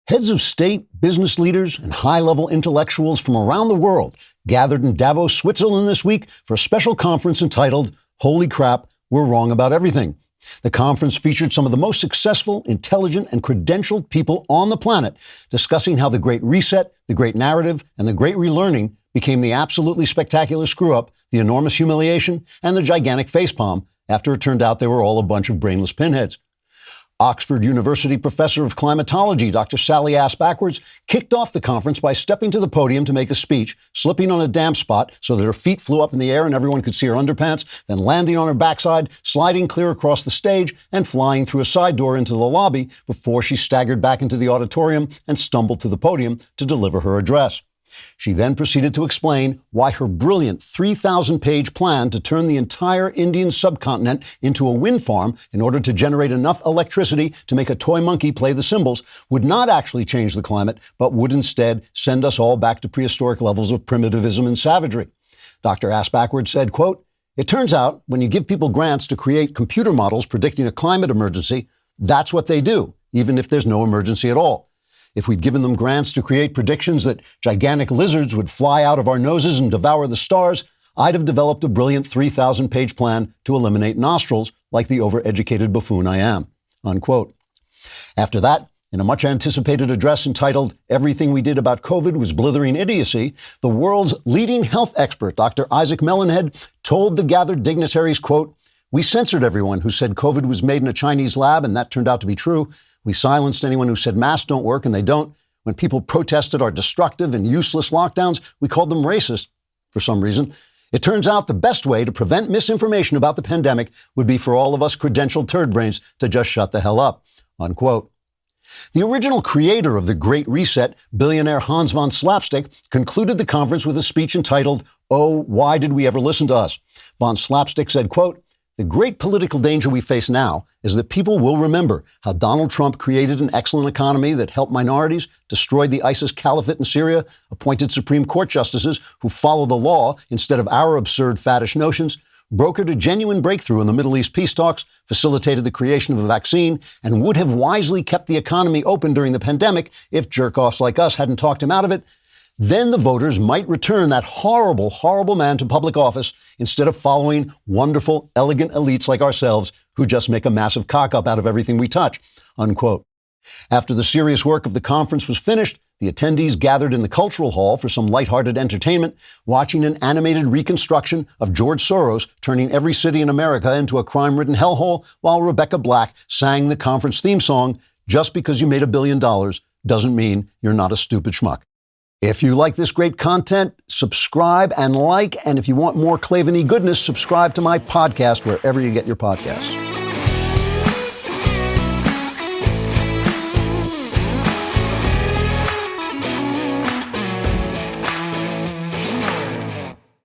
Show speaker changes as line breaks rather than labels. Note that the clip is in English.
Heads of state, business leaders, and high-level intellectuals from around the world gathered in Davos, Switzerland this week for a special conference entitled, "Holy Crap, We're Wrong About Everything." The conference featured some of the most successful, intelligent, and credentialed people on the planet, discussing how the Great Reset, the Great Narrative, and the Great Relearning became the absolutely spectacular screw-up, the enormous humiliation, and the gigantic facepalm, after it turned out they were all a bunch of brainless pinheads. Oxford University professor of climatology, Dr. Sally Ass-Backwards, kicked off the conference by stepping to the podium to make a speech, slipping on a damp spot so that her feet flew up in the air and everyone could see her underpants, then landing on her backside, sliding clear across the stage, and flying through a side door into the lobby before she staggered back into the auditorium and stumbled to the podium to deliver her address. She then proceeded to explain why her brilliant 3,000-page plan to turn the entire Indian subcontinent into a wind farm in order to generate enough electricity to make a toy monkey play the cymbals would not actually change the climate, but would instead send us all back to prehistoric levels of primitivism and savagery. Dr. Ass-Backwards said, quote, "It turns out when you give people grants to create computer models predicting a climate emergency, that's what they do, even if there's no emergency at all. If we'd given them grants to create predictions that gigantic lizards would fly out of our noses and devour the stars, I'd have developed a brilliant 3,000-page plan to eliminate nostrils like the overeducated buffoon I am." Unquote. After that, in a much-anticipated address entitled "Everything We Did About COVID Was Blithering Idiocy," the world's leading health expert, Dr. Isaac Melonhead, told the gathered dignitaries, quote, "We censored everyone who said COVID was made in a Chinese lab, and that turned out to be true. We silenced anyone who said masks don't work, and they don't. When people protested our destructive and useless lockdowns, we called them racist for some reason. It turns out the best way to prevent misinformation about the pandemic would be for all of us credentialed turd brains to just shut the hell up." Unquote. The original creator of the Great Reset, billionaire Hans von Slapstick, concluded the conference with a speech entitled, "Oh, why did we ever listen to us?" Von Slapstick said, quote, "The great political danger we face now is that people will remember how Donald Trump created an excellent economy that helped minorities, destroyed the ISIS caliphate in Syria, appointed Supreme Court justices who follow the law instead of our absurd faddish notions, brokered a genuine breakthrough in the Middle East peace talks, facilitated the creation of a vaccine, and would have wisely kept the economy open during the pandemic if jerk-offs like us hadn't talked him out of it. Then the voters might return that horrible, horrible man to public office instead of following wonderful, elegant elites like ourselves who just make a massive cock-up out of everything we touch." Unquote. After the serious work of the conference was finished, the attendees gathered in the cultural hall for some lighthearted entertainment, watching an animated reconstruction of George Soros turning every city in America into a crime-ridden hellhole while Rebecca Black sang the conference theme song, "Just because you made $1 billion doesn't mean you're not a stupid schmuck." If you like this great content, subscribe and like. And if you want more Klavan-y goodness, subscribe to my podcast wherever you get your podcasts.